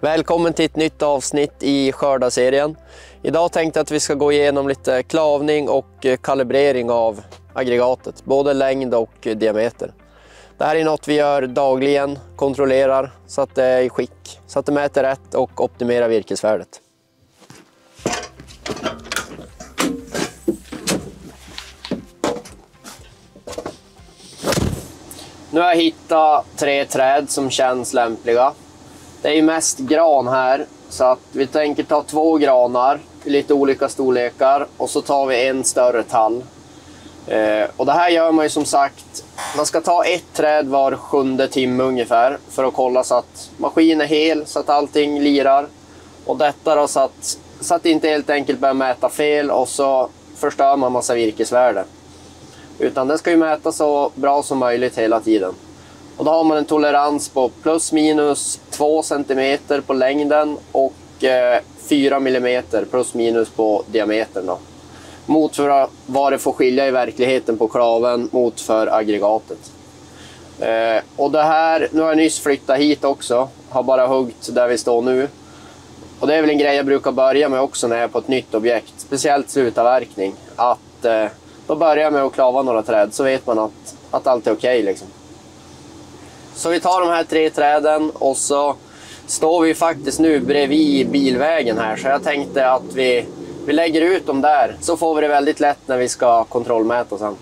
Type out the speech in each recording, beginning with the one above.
Välkommen till ett nytt avsnitt i skördarserien. Idag tänkte jag att vi ska gå igenom lite klavning och kalibrering av aggregatet, både längd och diameter. Det här är något vi gör dagligen, kontrollerar så att det är i skick, så att det mäter rätt och optimerar virkesvärdet. Nu har jag hittat 3 träd som känns lämpliga. Det är ju mest gran här, så att vi tänker ta 2 granar i lite olika storlekar och så tar vi en större tall. Och det här gör man ju som sagt, man ska ta ett träd var 7:e timme ungefär för att kolla så att maskinen är hel, så att allting lirar. Och detta då så att det inte helt enkelt börjar mäta fel och så förstör man massa virkesvärde. Utan den ska ju mäta så bra som möjligt hela tiden. Och då har man en tolerans på plus minus 2 cm på längden och 4 mm plus minus på diametern då. Mot för vad det får skilja i verkligheten på klaven mot för aggregatet. Och det här, nu har jag nyss flyttat hit också, har bara huggt där vi står nu. Och det är väl en grej jag brukar börja med också när jag är på ett nytt objekt, speciellt slutavverkning. Att då börjar jag med att klava några träd, så vet man att allt är okej liksom. Så vi tar de här 3 träden och så står vi faktiskt nu bredvid bilvägen här. Så jag tänkte att vi lägger ut dem där, så får vi det väldigt lätt när vi ska kontrollmäta sen.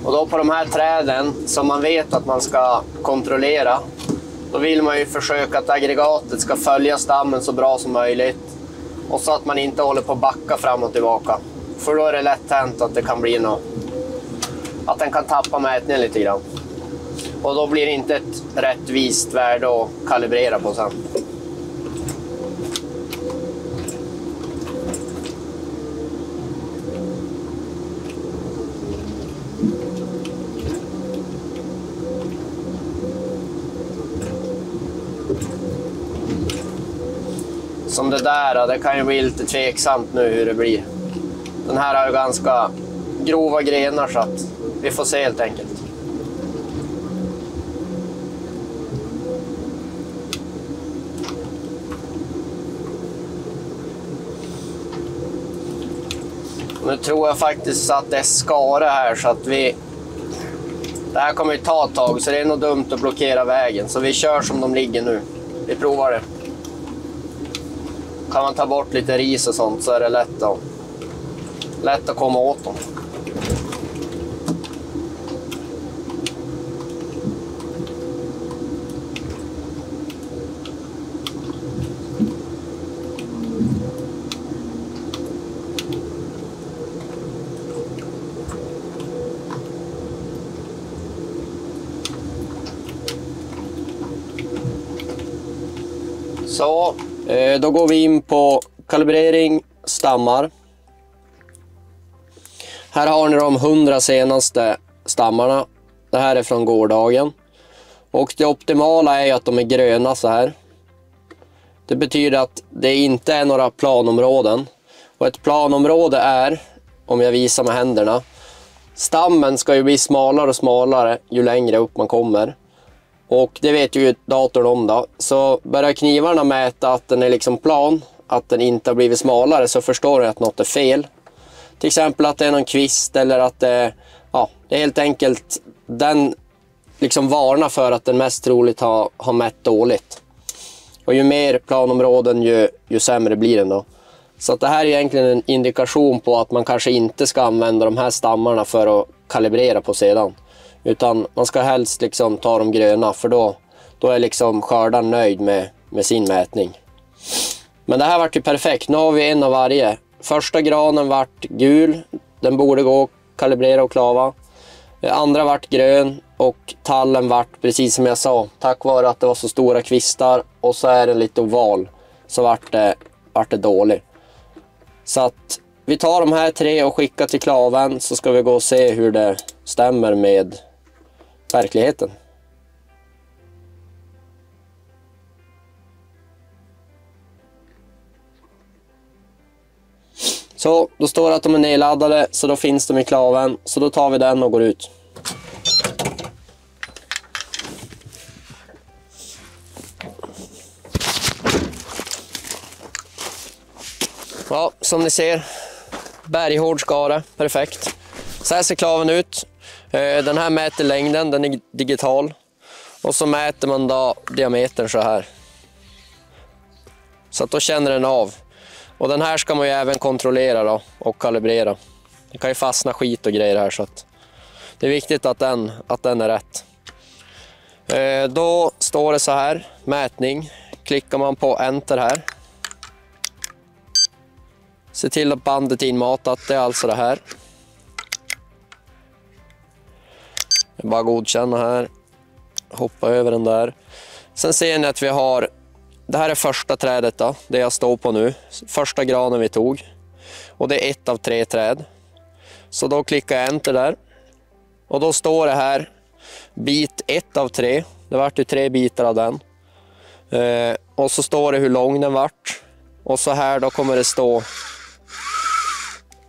Och då på de här träden som man vet att man ska kontrollera, då vill man ju försöka att aggregatet ska följa stammen så bra som möjligt. Och så att man inte håller på att backa fram och tillbaka. För då är det lätt hänt att det kan bli något, att den kan tappa mätningen lite grann. Och då blir det inte ett rättvist värde att kalibrera på sen. Som det där, det kan ju bli lite tveksamt nu hur det blir. Den här har ju ganska grova grenar så att vi får se helt enkelt. Nu tror jag faktiskt att det är skare här så att det här kommer ju ta ett tag, så det är nog dumt att blockera vägen. Så vi kör som de ligger nu. Vi provar det. Kan man ta bort lite ris och sånt så är det lätt att komma åt dem. Så, då går vi in på kalibrering stammar. Här har ni de 100 senaste stammarna. Det här är från gårdagen. Och det optimala är att de är gröna så här. Det betyder att det inte är några planområden. Och ett planområde är, om jag visar med händerna, stammen ska ju bli smalare och smalare ju längre upp man kommer. Och det vet ju datorn om då. Så börjar knivarna mäta att den är liksom plan, att den inte har blivit smalare, så förstår du att något är fel. Till exempel att det är någon kvist eller att det är helt enkelt den liksom varnar för att den mest troligt har mätt dåligt. Och ju mer planområden ju sämre blir den då. Så att det här är egentligen en indikation på att man kanske inte ska använda de här stammarna för att kalibrera på sedan. Utan man ska helst liksom ta de gröna, för då är liksom skördaren nöjd med sin mätning. Men det här vart ju perfekt. Nu har vi en av varje. Första granen vart gul. Den borde gå att kalibrera och klava. Andra vart grön och tallen vart precis som jag sa. Tack vare att det var så stora kvistar och så är den lite oval så vart det dålig. Så att vi tar de här 3 och skickar till klaven så ska vi gå och se hur det stämmer med verkligheten. Så då står det att de är nedladdade så då finns de i klaven. Så då tar vi den och går ut. Ja, som ni ser, berghård skara, perfekt. Så här ser klaven ut. Den här mäter längden, den är digital. Och så mäter man då diametern så här. Så att då känner den av. Och den här ska man ju även kontrollera då, och kalibrera. Det kan ju fastna skit och grejer här så att det är viktigt att den är rätt. Då står det så här, mätning. Klickar man på enter här. Se till att bandet är inmatat, det är alltså det här. Jag bara godkänna här. Hoppa över den där. Sen ser ni att vi har, det här är första trädet då, det jag står på nu. Första granen vi tog. Och det är 1 av 3 träd. Så då klickar jag enter där. Och då står det här, bit 1 av 3. Det vart ju 3 bitar av den. Och så står det hur lång den vart. Och så här då kommer det stå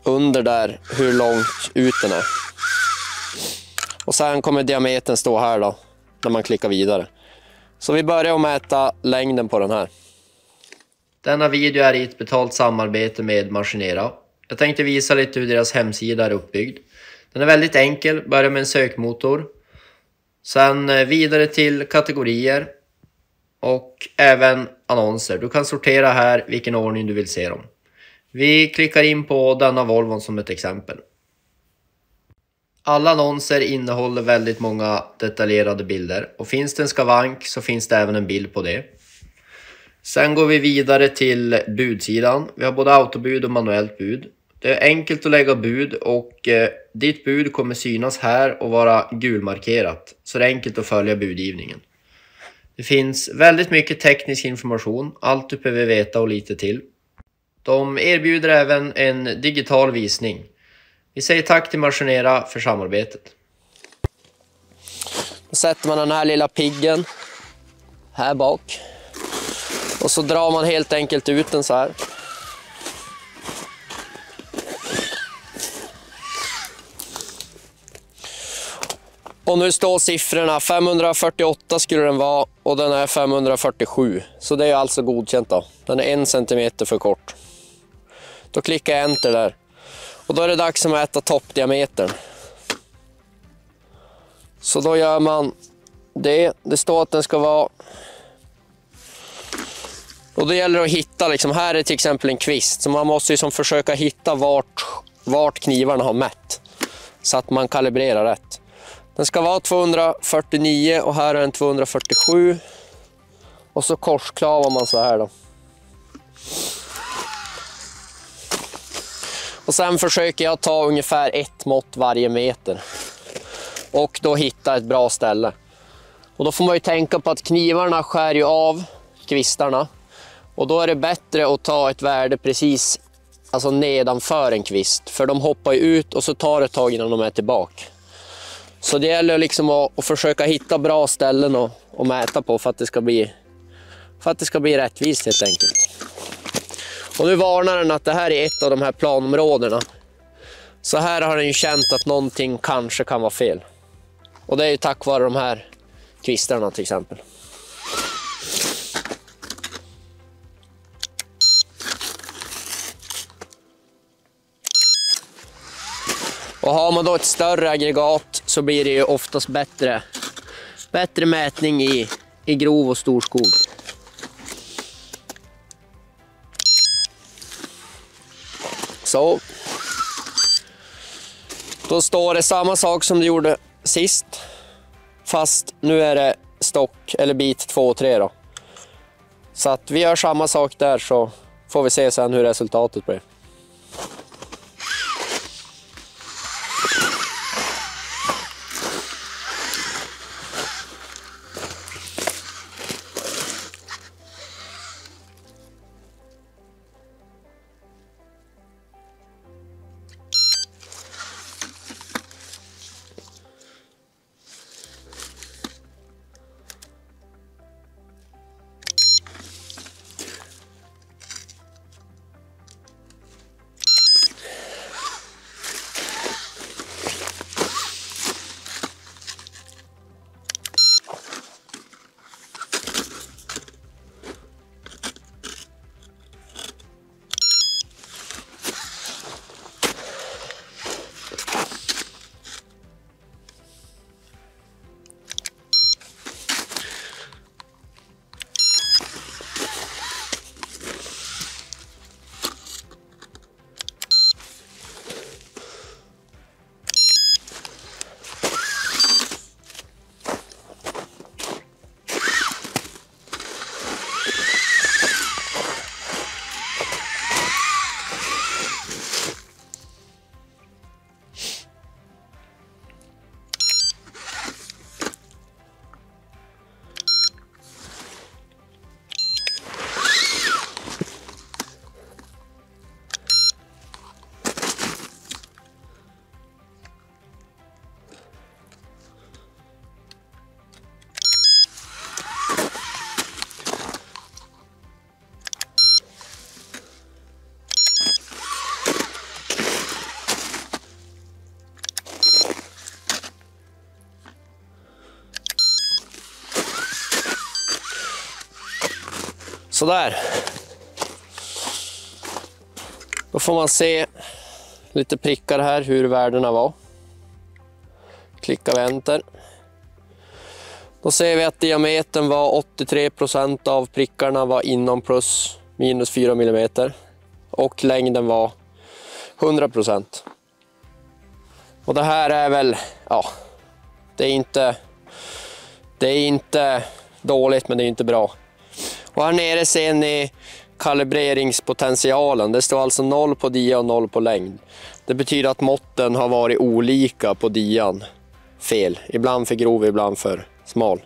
under där hur långt ut den är. Och sen kommer diametern stå här då, när man klickar vidare. Så vi börjar att mäta längden på den här. Denna video är i ett betalt samarbete med Maskinera. Jag tänkte visa lite hur deras hemsida är uppbyggd. Den är väldigt enkel, börjar med en sökmotor. Sen vidare till kategorier. Och även annonser. Du kan sortera här vilken ordning du vill se dem. Vi klickar in på denna Volvon som ett exempel. Alla annonser innehåller väldigt många detaljerade bilder. Och finns det en skavank så finns det även en bild på det. Sen går vi vidare till budsidan. Vi har både autobud och manuellt bud. Det är enkelt att lägga bud och ditt bud kommer synas här och vara gulmarkerat. Så det är enkelt att följa budgivningen. Det finns väldigt mycket teknisk information. Allt du behöver veta och lite till. De erbjuder även en digital visning. Vi säger tack till Maskinera för samarbetet. Då sätter man den här lilla piggen här bak. Och så drar man helt enkelt ut den så här. Och nu står siffrorna 548 skulle den vara och den är 547. Så det är alltså godkänt då. Den är 1 centimeter för kort. Då klickar jag enter där. Och då är det dags att mäta toppdiametern. Så då gör man det. Det står att den ska vara... Och då gäller det att hitta, liksom, här är till exempel en kvist. Så man måste ju försöka hitta vart knivarna har mätt. Så att man kalibrerar rätt. Den ska vara 249 och här är den 247. Och så korsklavar man så här då. Och sen försöker jag ta ungefär 1 mått varje meter. Och då hitta ett bra ställe. Och då får man ju tänka på att knivarna skär ju av kvistarna. Och då är det bättre att ta ett värde precis alltså nedanför en kvist. För de hoppar ju ut och så tar det ett tag innan de är tillbaka. Så det gäller liksom att försöka hitta bra ställen och mäta på för att det ska bli rättvist helt enkelt. Och nu varnar den att det här är ett av de här planområdena. Så här har den ju känt att någonting kanske kan vara fel. Och det är ju tack vare de här kvistarna till exempel. Och har man då ett större aggregat så blir det ju oftast bättre mätning i grov och stor skog. Så. Då står det samma sak som det gjorde sist. Fast nu är det stock eller bit 2 och 3 då. Så att vi gör samma sak där så får vi se sen hur resultatet blir. Sådär. Då får man se lite prickar här hur värdena var. Klickar vi enter. Då ser vi att diametern var 83% av prickarna var inom plus minus 4 mm. Och längden var 100%. Och det här är väl, ja, det är inte dåligt, men det är inte bra. Och här nere ser ni kalibreringspotentialen. Det står alltså 0 på dia och 0 på längd. Det betyder att måtten har varit olika på dian. Fel. Ibland för grov, ibland för smal.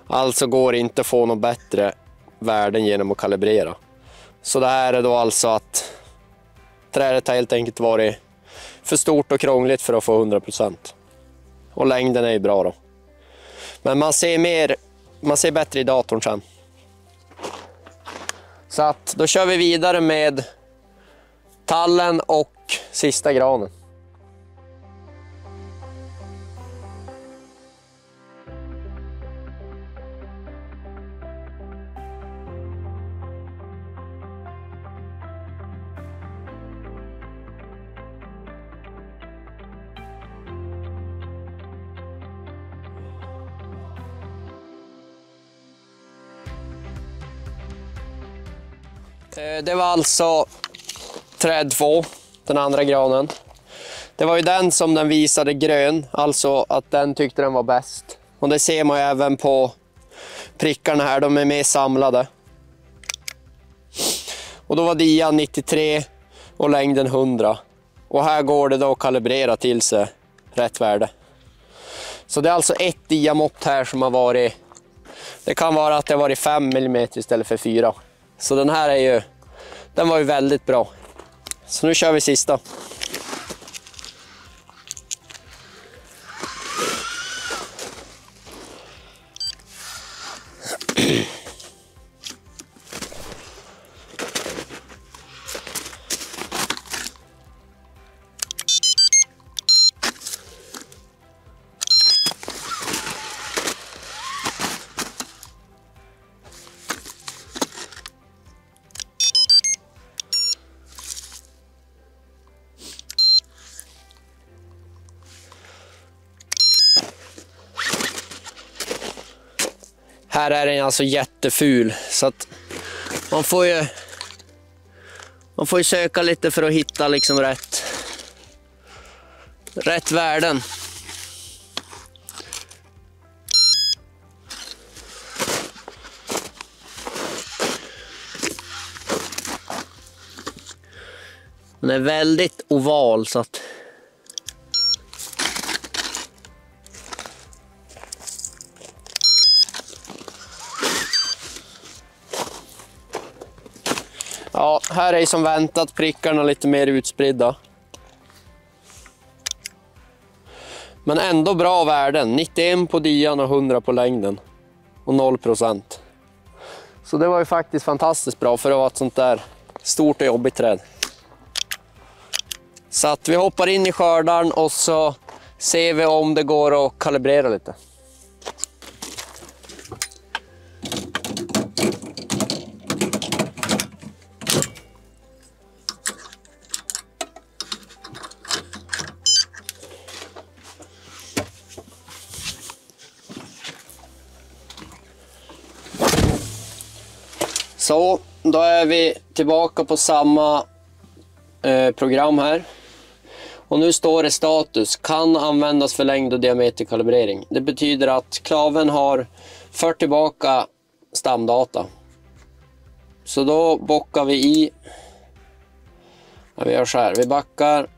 Alltså går det inte att få något bättre värden genom att kalibrera. Så det här är då alltså att trädet har helt enkelt varit för stort och krångligt för att få 100%. Och längden är ju bra då. Men man ser bättre i datorn sen. Så att då kör vi vidare med tallen och sista granen. Det var alltså träd 2, den andra granen. Det var ju den som den visade grön, alltså att den tyckte den var bäst. Och det ser man ju även på prickarna här, de är mer samlade. Och då var dian 93 och längden 100. Och här går det då att kalibrera till sig rätt värde. Så det är alltså ett diamått här som har varit, det kan vara att det har varit 5 mm istället för 4. Så den här är ju, den var ju väldigt bra. Så nu kör vi sista. Här är den alltså jätteful, så att man får ju söka lite för att hitta liksom rätt värden. Den är väldigt oval, så att ja, här är som väntat prickarna lite mer utspridda. Men ändå bra värden. 91 på dian och 100 på längden. Och 0%. Så det var ju faktiskt fantastiskt bra för att vara ett sånt där stort och jobbigt träd. Så att vi hoppar in i skördaren och så ser vi om det går att kalibrera lite. Så, då är vi tillbaka på samma program här. Och nu står det status, kan användas för längd och diameterkalibrering. Det betyder att klaven har fört tillbaka stamdata. Så då bockar vi i. Ja, vi gör så här, vi backar.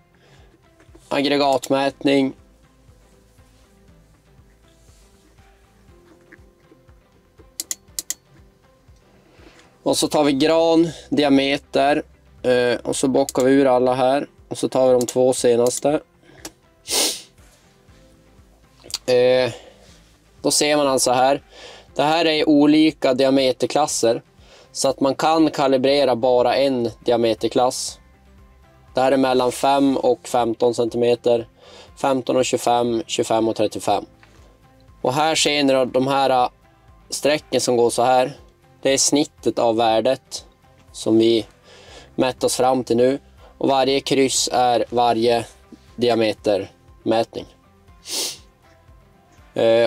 Aggregatmätning. Och så tar vi gran, diameter och så bockar vi ur alla här. Och så tar vi de 2 senaste. Då ser man alltså här. Det här är olika diameterklasser. Så att man kan kalibrera bara en diameterklass. Det här är mellan 5 och 15 cm. 15 och 25, 25 och 35. Och här ser ni då de här strecken som går så här. Det är snittet av värdet som vi mätt oss fram till nu. Och varje kryss är varje diametermätning.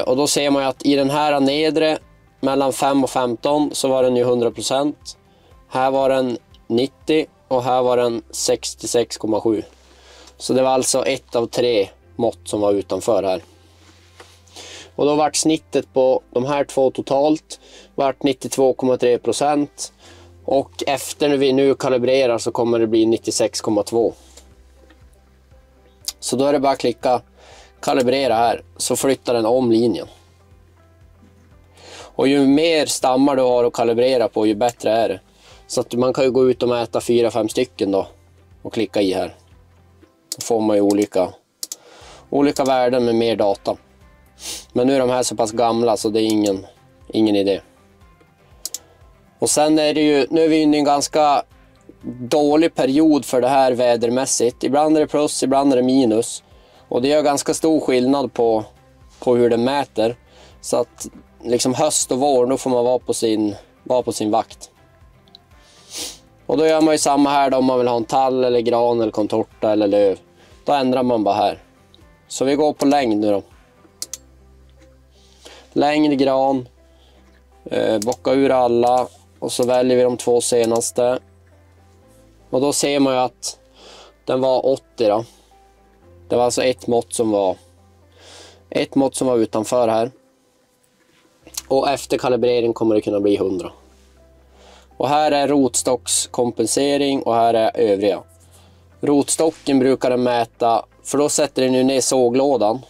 Och då ser man ju att i den här nedre mellan 5 och 15 så var den ju 100%. Här var den 90 och här var den 66,7. Så det var alltså 1 av 3 mått som var utanför här. Och då vart snittet på de här två totalt vart 92,3%. Och efter när vi nu kalibrerar så kommer det bli 96,2. Så då är det bara att klicka kalibrera här, så flyttar den om linjen. Och ju mer stammar du har att kalibrera på, ju bättre är det. Så att man kan ju gå ut och mäta 4-5 stycken då och klicka i här. Då får man ju olika värden med mer data. Men nu är de här så pass gamla så det är ingen idé. Och sen är det ju, nu är vi inne i en ganska dålig period för det här vädermässigt. Ibland är det plus, ibland är det minus. Och det gör ganska stor skillnad på hur det mäter. Så att liksom höst och vår, då får man vara på sin vakt. Och då gör man ju samma här då, om man vill ha en tall eller gran eller contorta eller löv. Då ändrar man bara här. Så vi går på längd nu då. Längd, gran. Bocka ur alla. Och så väljer vi de 2 senaste. Och då ser man ju att den var 80 då. Det var alltså ett mått som var utanför här. Och efter kalibrering kommer det kunna bli 100. Och här är rotstockskompensering och här är övriga. Rotstocken brukar den mäta, för då sätter den ju ner såglådan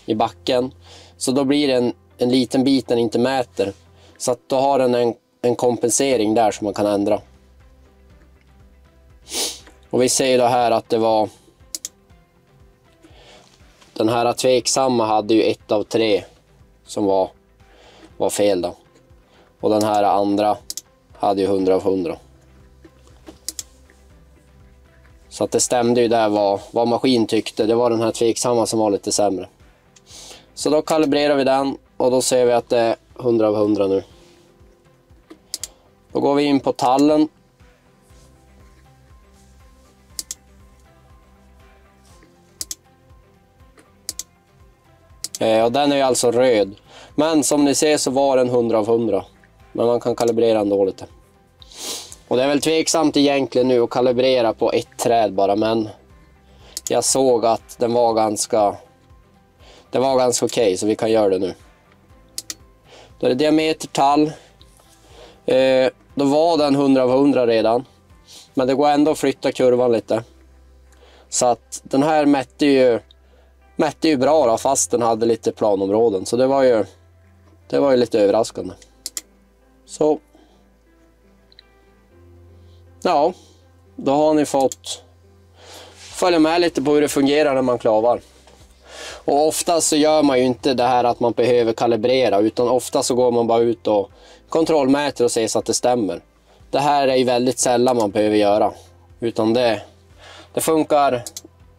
i backen. Så då blir det en liten bit den inte mäter. Så att då har den en kompensering där som man kan ändra. Och vi ser då här att det var... Den här tveksamma hade ju 1 av 3 som var fel då. Och den här andra hade ju 100 av 100. Så att det stämde ju där vad maskin tyckte. Det var den här tveksamma som var lite sämre. Så då kalibrerar vi den och då ser vi att det är 100 av 100 nu. Då går vi in på tallen. Och den är ju alltså röd. Men som ni ser så var den 100 av 100. Men man kan kalibrera ändå lite. Och det är väl tveksamt egentligen nu att kalibrera på ett träd bara. Men jag såg att den var ganska okej, så vi kan göra det nu. Då är det diameter tall. Då var den 100 av 100 redan. Men det går ändå att flytta kurvan lite. Så att den här mätte ju bra då, fast den hade lite planområden. Så det var ju lite överraskande. Så. Ja, då har ni fått följa med lite på hur det fungerar när man klavar. Och ofta så gör man ju inte det här att man behöver kalibrera, utan ofta så går man bara ut och kontrollmäter och ser så att det stämmer. Det här är ju väldigt sällan man behöver göra, utan det funkar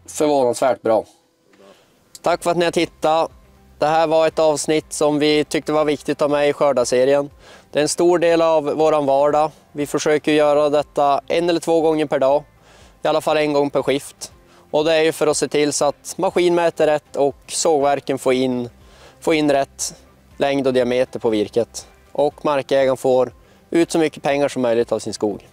förvånansvärt bra. Tack för att ni har tittat. Det här var ett avsnitt som vi tyckte var viktigt att ha med i skördarserien. Det är en stor del av våran vardag. Vi försöker göra detta 1 eller 2 gånger per dag. I alla fall 1 gång per skift. Och det är ju för att se till så att maskin mäter rätt och sågverken får in rätt längd och diameter på virket. Och markägaren får ut så mycket pengar som möjligt av sin skog.